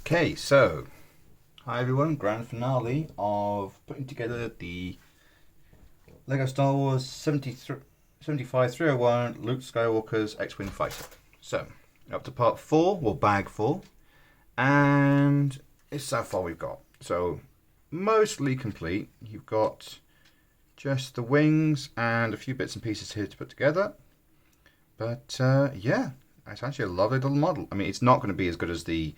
Okay, so hi everyone, grand finale of putting together the Lego Star Wars 75-301 Luke Skywalker's X-Wing fighter. So, up to part 4, well bag 4, and it's so far we've got. So, mostly complete. You've got just the wings and a few bits and pieces here to put together. But yeah, it's actually a lovely little model. I mean, it's not going to be as good as the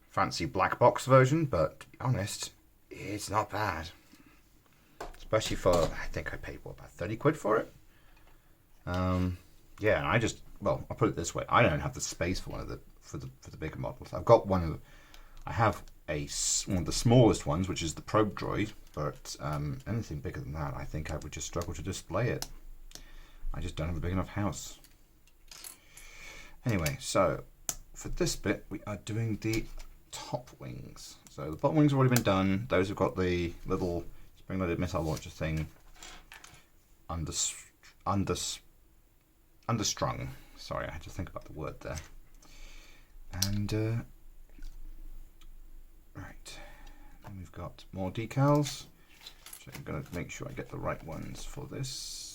fancy black box version, but to be honest, it's not bad. Especially for, I think I paid, what, about 30 quid for it? Yeah, and well, I'll put it this way. I don't have the space for one of for the bigger models. I've got I have one of the smallest ones, which is the probe droid, but anything bigger than that, I think I would just struggle to display it. I just don't have a big enough house. Anyway, so for this bit, we are doing the top wings. So the bottom wings have already been done. Those have got the little spring-loaded missile launcher thing understrung. Sorry, I had to think about the word there. And right, then we've got more decals. So I'm going to make sure I get the right ones for this.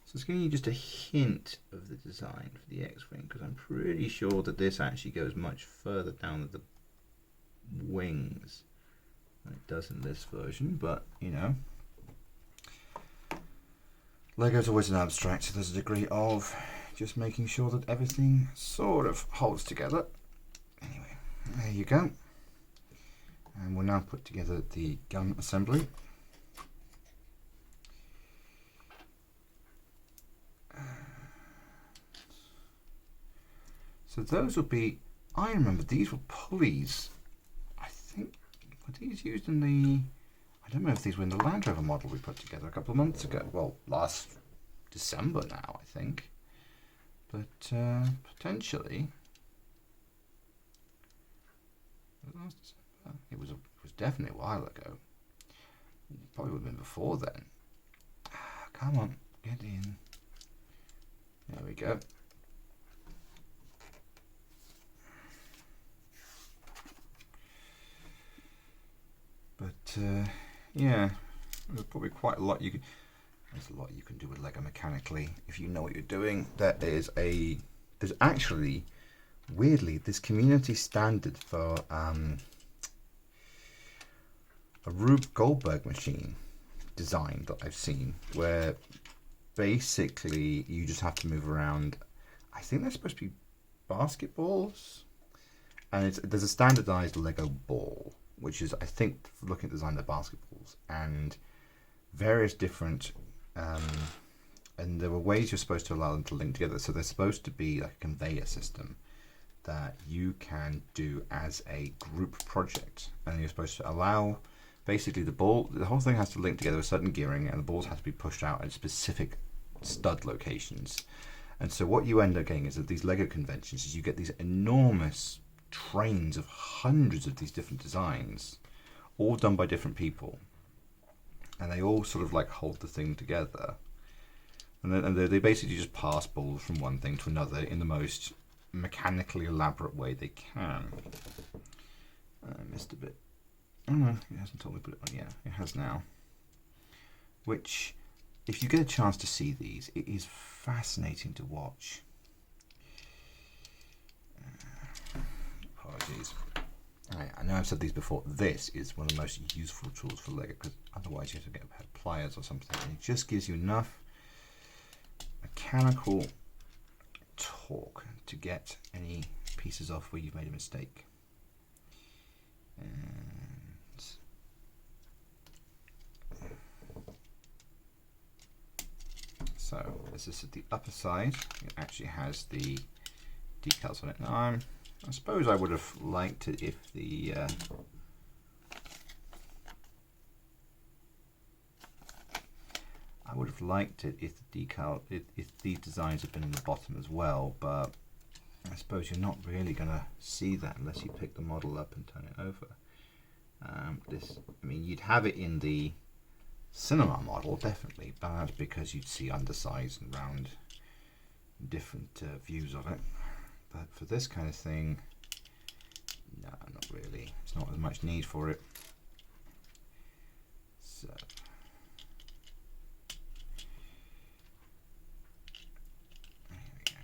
So it's giving you just a hint of the design for the X-Wing, because I'm pretty sure that this actually goes much further down the wings than it does in this version, but you know, Lego's always an abstract, so there's a degree of just making sure that everything sort of holds together. Anyway, there you go. And we'll now put together the gun assembly. So those will be, I remember these were pulleys. I think, were these used in the, I don't know if these were in the Land Rover model we put together a couple of months ago. Well, last December now, I think. But potentially, last December, it was definitely a while ago. Probably would have been before then. Come on, get in. There we go. But yeah, there's probably quite a lot there's a lot you can do with Lego mechanically if you know what you're doing. There's actually, weirdly, this community standard for a Rube Goldberg machine design that I've seen, where basically you just have to move around. I think they're supposed to be basketballs, and there's a standardized Lego ball, which is, I think, looking at the design of the basketballs, and various different, and there were ways you're supposed to allow them to link together. So they're supposed to be like a conveyor system that you can do as a group project, and you're supposed to allow, basically the whole thing has to link together with certain gearing, and the balls have to be pushed out at specific stud locations. And so what you end up getting is that these Lego conventions is you get these enormous trains of hundreds of these different designs, all done by different people, and they all sort of like hold the thing together, and they basically just pass balls from one thing to another in the most mechanically elaborate way they can. I missed a bit. Oh no, it hasn't told me to put it on. Yeah, it has now. Which, if you get a chance to see these, it is fascinating to watch. Apologies. I know I've said these before. This is one of the most useful tools for Lego, because otherwise you have to get pliers or something. And it just gives you enough mechanical torque to get any pieces off where you've made a mistake. And so this is at the upper side. It actually has the decals on it. Now I suppose I would have liked it if the if these designs had been in the bottom as well, but I suppose you're not really going to see that unless you pick the model up and turn it over. I mean, you'd have it in the cinema model, definitely, but that's because you'd see undersized and round different views of it. But for this kind of thing, no, not really. It's not as much need for it. So there we go.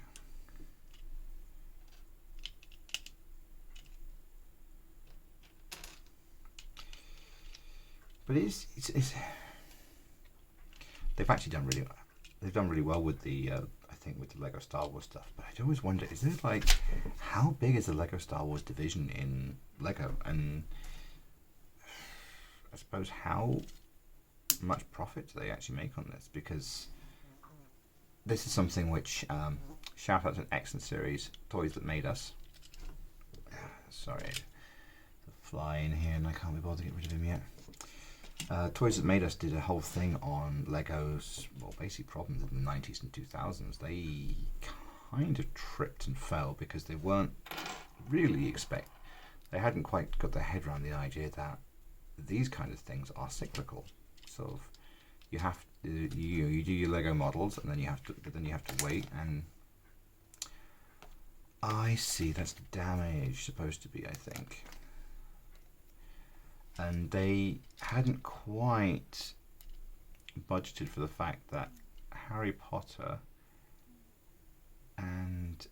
But it's they've actually done really well. They've done really well with the I think with the Lego Star Wars stuff. But I'd always wonder, is there like, how big is the Lego Star Wars division in Lego, and I suppose how much profit do they actually make on this? Because this is something which shout out to an excellent series, Toys That Made Us. Sorry, the fly in here and I can't be bothered to get rid of him yet. Toys That Made Us did a whole thing on Lego's, well, basic problems in the 90s and 2000s. They kind of tripped and fell because they weren't really they hadn't quite got their head around the idea that these kind of things are cyclical. So you have to, you do your Lego models, and then you have to wait. And I see, that's damage supposed to be, I think. And they hadn't quite budgeted for the fact that Harry Potter and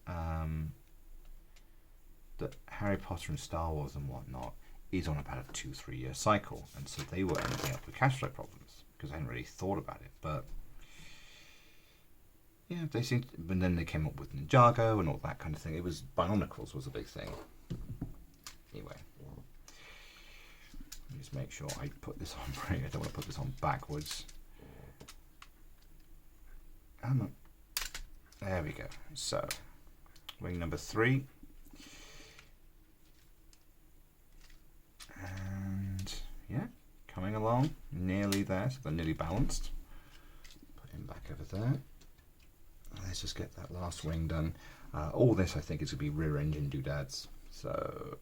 Star Wars and whatnot is on about a 2-3 year cycle, and so they were ending up with cash flow problems because I hadn't really thought about it. But yeah, they seemed, and then they came up with Ninjago and all that kind of thing. It was Bionicles was a big thing. Anyway. Just make sure I put this on right. I don't want to put this on backwards. There we go. So, wing number 3. And yeah, coming along. Nearly there, so they're nearly balanced. Put him back over there. Let's just get that last wing done. All this, I think, is going to be rear engine doodads. So...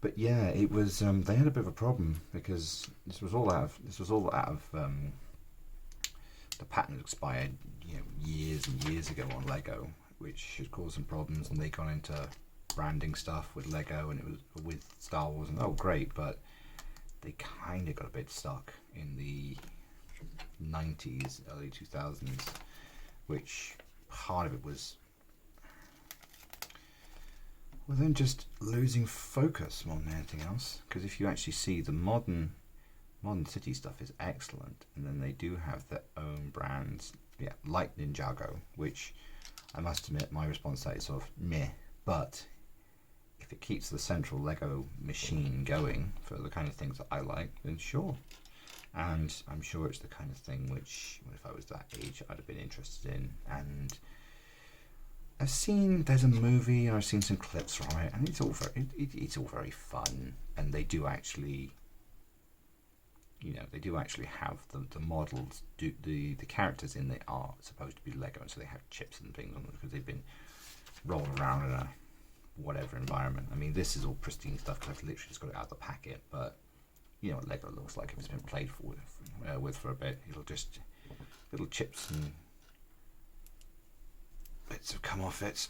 But yeah, it was. They had a bit of a problem because this was all out of the patent expired, years and years ago on Lego, which had caused some problems, and they got into branding stuff with Lego, and it was with Star Wars, and oh great, but they kind of got a bit stuck in the 90s, early 2000s, which part of it was. Well, then just losing focus more than anything else. Because if you actually see the modern city stuff is excellent, and then they do have their own brands, like Ninjago, which I must admit my response to that is sort of meh. But if it keeps the central Lego machine going for the kind of things that I like, then sure. And I'm sure it's the kind of thing which, if I was that age, I'd have been interested in. And I've seen there's a movie, and I've seen some clips from it, and it's all very fun. And they do actually, have the models, the characters in they are supposed to be Lego, and so they have chips and things on them because they've been rolled around in a whatever environment. I mean, this is all pristine stuff because I've literally just got it out of the packet, but you know what Lego looks like if it's been played with for a bit. It'll just little chips and bits have come off it,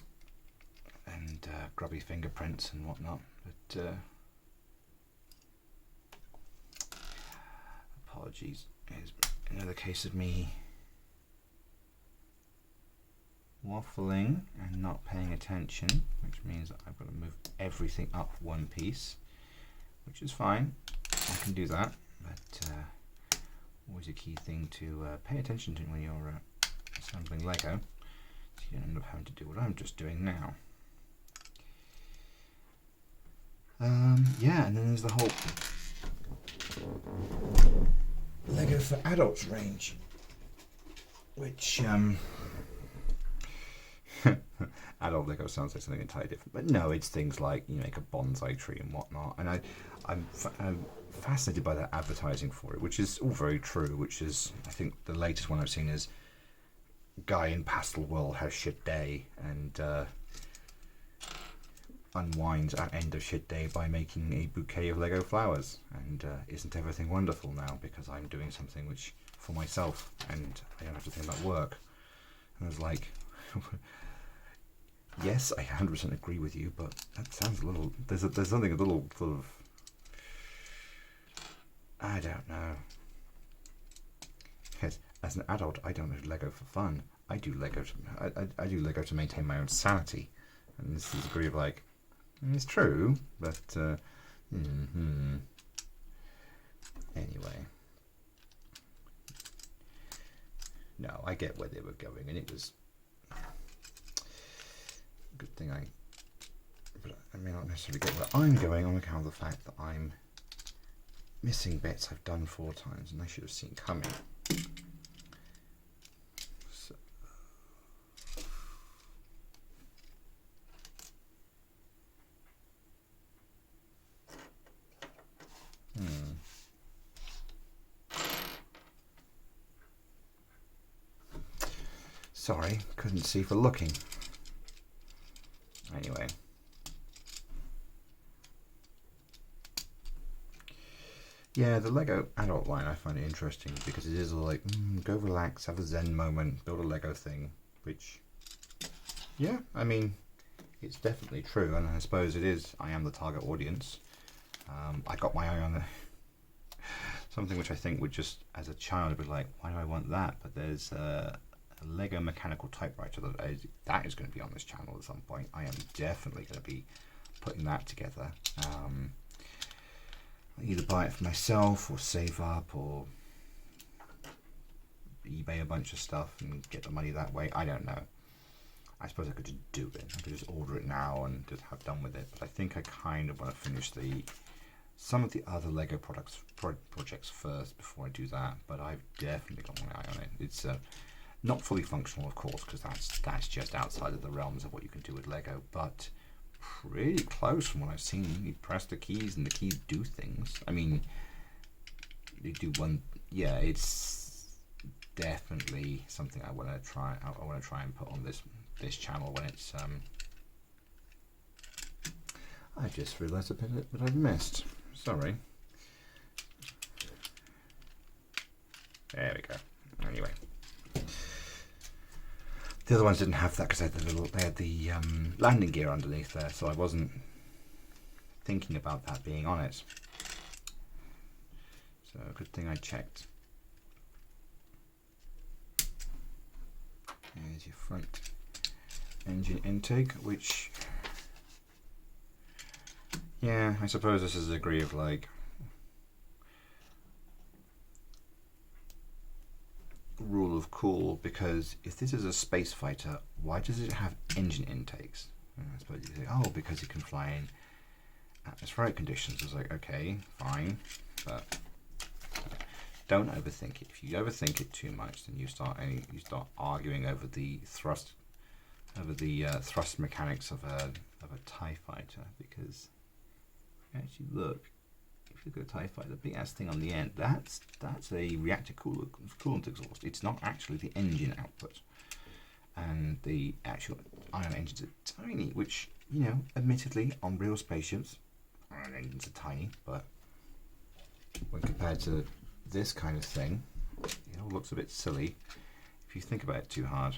and grubby fingerprints and whatnot. But apologies. Here's another case of me waffling and not paying attention, which means that I've got to move everything up one piece, which is fine. I can do that, but always a key thing to pay attention to when you're assembling Lego. You don't end up having to do what I'm just doing now. Yeah, and then there's the whole Lego for Adults range, which adult Lego sounds like something entirely different, but no, it's things like you make a bonsai tree and whatnot. And I'm fascinated by that advertising for it, which is all very true. Which is, I think, the latest one I've seen is guy in pastel world has shit day and unwinds at end of shit day by making a bouquet of Lego flowers, and isn't everything wonderful now because I'm doing something which for myself, and I don't have to think about work. And I was like, yes, I 100% agree with you, but that sounds a little, there's something a little sort of, I don't know. Yes, as an adult, I don't do Lego for fun. I do Lego I do Lego to maintain my own sanity. And this is a degree of like, it's true, but anyway. No, I get where they were going, and it was a good thing I may not necessarily get where I'm going on account of the fact that I'm missing bits I've done 4 times and I should have seen coming. So, sorry, couldn't see for looking. Anyway. Yeah, the Lego adult line I find it interesting because it is like, go relax, have a zen moment, build a Lego thing, which, yeah, I mean, it's definitely true, and I suppose it is, I am the target audience. I got my eye on something which I think would just, as a child, be like, why do I want that? But there's a Lego mechanical typewriter that is going to be on this channel at some point. I am definitely going to be putting that together. Either buy it for myself or save up or eBay a bunch of stuff and get the money that way. I don't know. I suppose I could just do it. I could just order it now and just have done with it. But I think I kind of want to finish some of the other Lego projects first before I do that. But I've definitely got my eye on it. It's not fully functional, of course, because that's just outside of the realms of what you can do with Lego. But pretty close from what I've seen. You press the keys and the keys do things. I mean, they do one. Yeah, it's definitely something I want to try. I want to try and put on this channel when it's. I just realised a bit that I've missed. Sorry. There we go. Anyway. The other ones didn't have that because they had the landing gear underneath there, so I wasn't thinking about that being on it. So good thing I checked. There's your front engine intake, which, yeah, I suppose this is a degree of like rule of cool, because if this is a space fighter, why does it have engine intakes? I suppose you say, oh, because it can fly in atmospheric conditions. It's like, okay, fine, but don't overthink it. If you overthink it too much, then you start arguing over the thrust mechanics of a TIE fighter. Because actually, look. If you look at a TIE fighter, the big ass thing on the end, that's a reactor coolant exhaust. It's not actually the engine output. And the actual ion engines are tiny, which, you know, admittedly, on real spaceships, ion engines are tiny, but when compared to this kind of thing, it all looks a bit silly if you think about it too hard.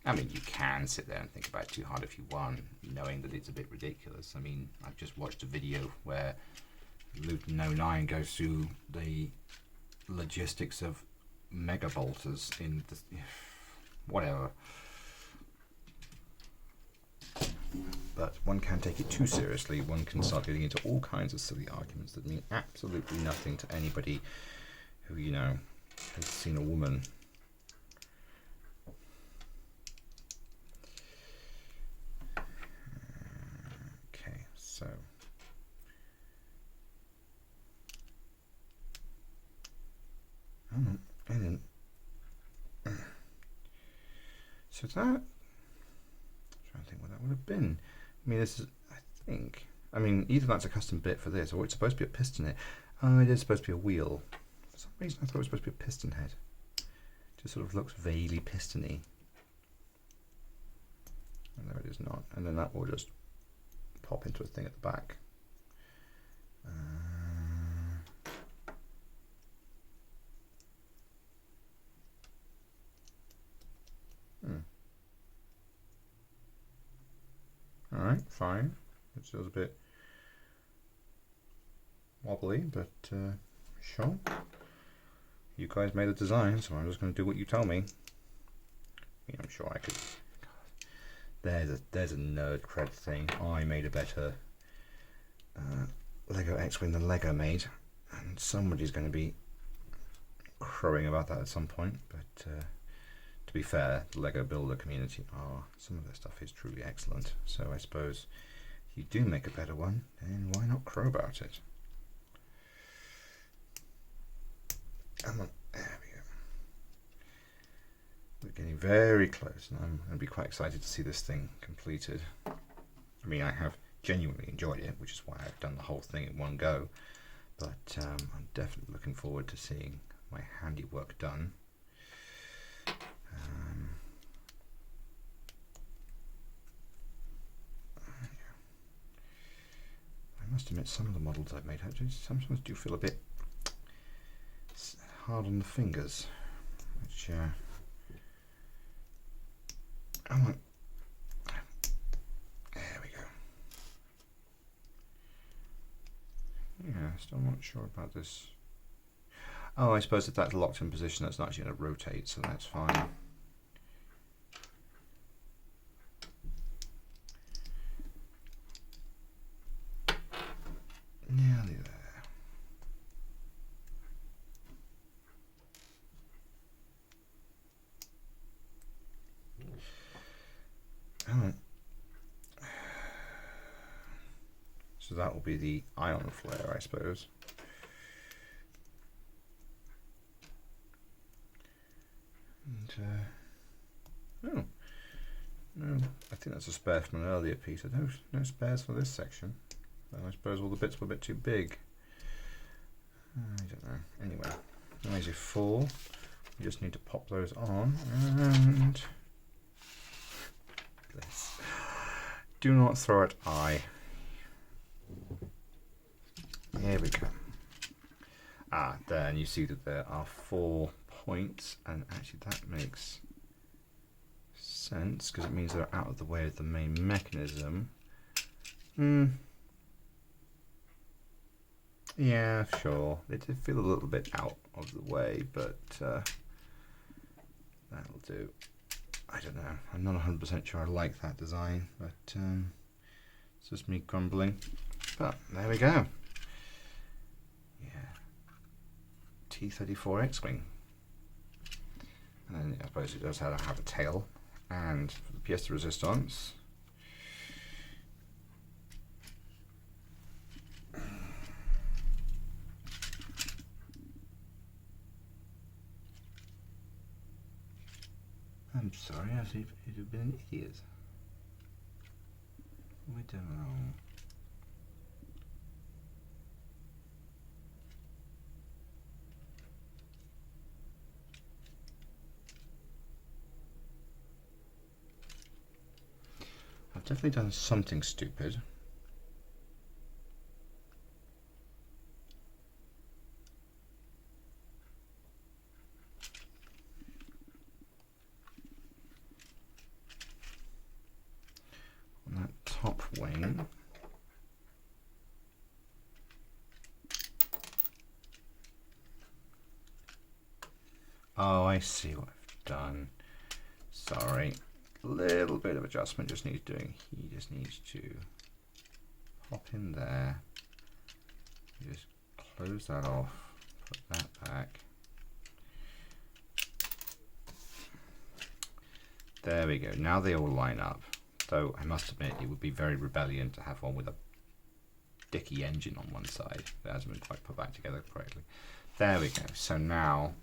I mean, you can sit there and think about it too hard if you want, knowing that it's a bit ridiculous. I mean, I've just watched a video where Luton 09 goes through the logistics of mega bolters in the, whatever. But one can take it too seriously. One can start getting into all kinds of silly arguments that mean absolutely nothing to anybody who, you know, has seen a woman. So I didn't. So that, I'm trying to think what that would have been. I mean, this is, I mean, either that's a custom bit for this, or it's supposed to be a piston head. Oh, it is supposed to be a wheel. For some reason, I thought it was supposed to be a piston head. It just sort of looks vaguely pistony. And no, it is not. And then that will just pop into a thing at the back. Alright, fine. It feels a bit wobbly, but sure. You guys made the design, so I'm just going to do what you tell me. I'm sure I could. There's a nerd cred thing. I made a better Lego X-Wing than Lego made, and somebody's going to be crowing about that at some point. But to be fair, the Lego builder community some of their stuff is truly excellent. So I suppose if you do make a better one, then why not crow about it? Come on, there we go. We're getting very close, and I'm going to be quite excited to see this thing completed. I mean, I have genuinely enjoyed it, which is why I've done the whole thing in one go. But I'm definitely looking forward to seeing my handiwork done. I must admit, some of the models I've made actually sometimes do feel a bit hard on the fingers, which there we go. Yeah, still not sure about this. Oh, I suppose if that's locked in position, that's not actually going to rotate, so that's fine. Nearly there. Alright. So that will be the ion flare, I suppose. And, oh, no, I think that's a spare from an earlier piece. No spares for this section. I suppose all the bits were a bit too big. I don't know. Anyway, there's your 4. You just need to pop those on, and this. Do not throw at eye. Here we go. There, and you see that there are 4 points, and actually that makes sense because it means they're out of the way of the main mechanism. Yeah, sure. They did feel a little bit out of the way, but that'll do. I don't know. I'm not 100% sure I like that design, but it's just me grumbling. But there we go. Yeah. T-34 X-Wing. And then I suppose it does have a tail. And for the pièce de résistance, I'm sorry, I've been an idiot. What have I done wrong? I've definitely done something stupid. On that top wing. Oh, I see what I've done. Sorry. Little bit of adjustment just needs doing. He just needs to hop in there. Just close that off. Put that back. There we go. Now they all line up. Though I must admit, it would be very rebellion to have one with a dicky engine on one side that hasn't been quite put back together correctly. There we go. So now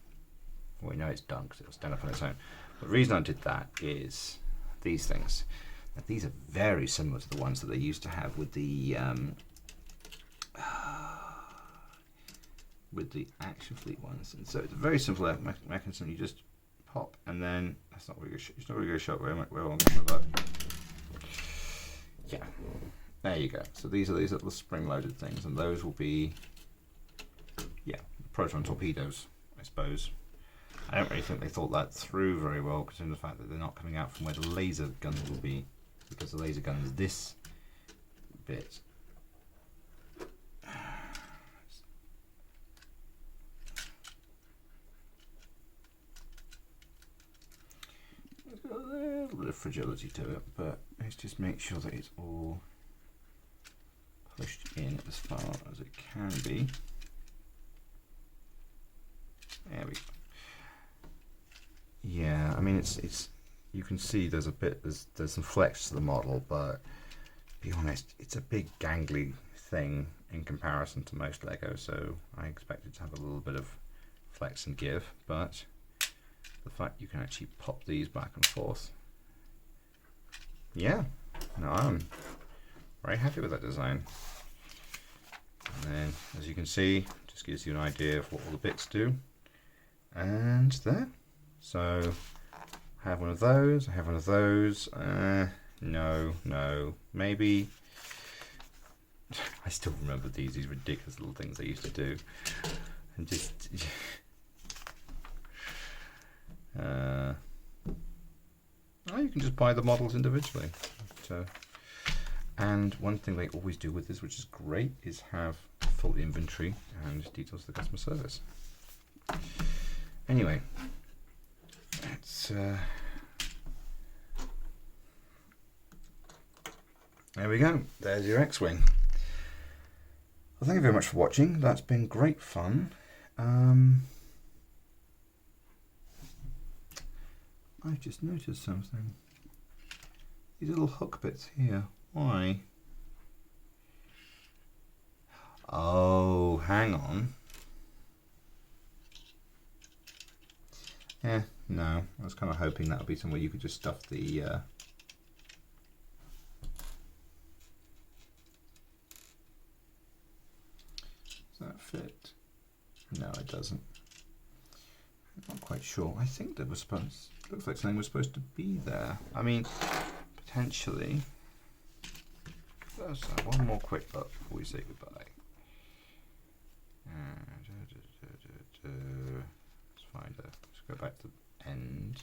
we know it's done because it'll stand up on its own. But the reason I did that is these things. Now, these are very similar to the ones that they used to have with the Action Fleet ones. And so it's a very simple mechanism. You just pop, and then that's not really good. It's not really good shot. Where am I? Yeah, there you go. So these are these little spring-loaded things, and those will be, yeah, proton torpedoes, I suppose. I don't really think they thought that through very well, considering the fact that they're not coming out from where the laser guns will be, because the laser gun is this, bit. It's got a little bit of fragility to it, but let's just make sure that it's all pushed in as far as it can be. There we go. Yeah, I mean it's you can see there's some flex to the model, but to be honest, it's a big gangly thing in comparison to most Lego, so I expect it to have a little bit of flex and give, but the fact you can actually pop these back and forth, yeah, no, I'm very happy with that design. And then, as you can see, just gives you an idea of what all the bits do. And there. So, I have one of those, I have one of those. No, maybe. I still remember these ridiculous little things they used to do. And just. Oh, you can just buy the models individually. So, and one thing they always do with this, which is great, is have full inventory and details of the customer service. Anyway, it's there we go. There's your X-Wing. Well, thank you very much for watching. That's been great fun. I've just noticed something. These little hook bits here. Why? Oh, hang on. No. I was kind of hoping that would be somewhere you could just stuff the... Does that fit? No, it doesn't. I'm not quite sure. I think that was supposed... Looks like something was supposed to be there. I mean, potentially. Let's have one more quick look before we say goodbye. Let's find it. Let's go back to the end.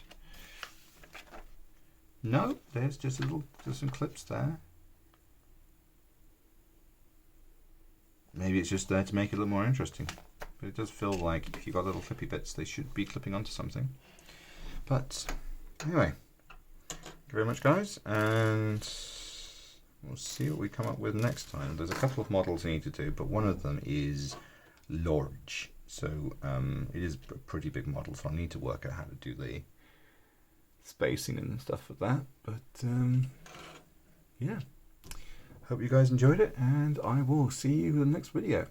No, there's just some clips there. Maybe it's just there to make it a little more interesting. But it does feel like if you've got little clippy bits, they should be clipping onto something. But anyway, thank you very much, guys, and we'll see what we come up with next time. There's a couple of models I need to do, but one of them is large, so it is a pretty big model, so I need to work out how to do the spacing and stuff for that. But yeah, hope you guys enjoyed it, and I will see you in the next video.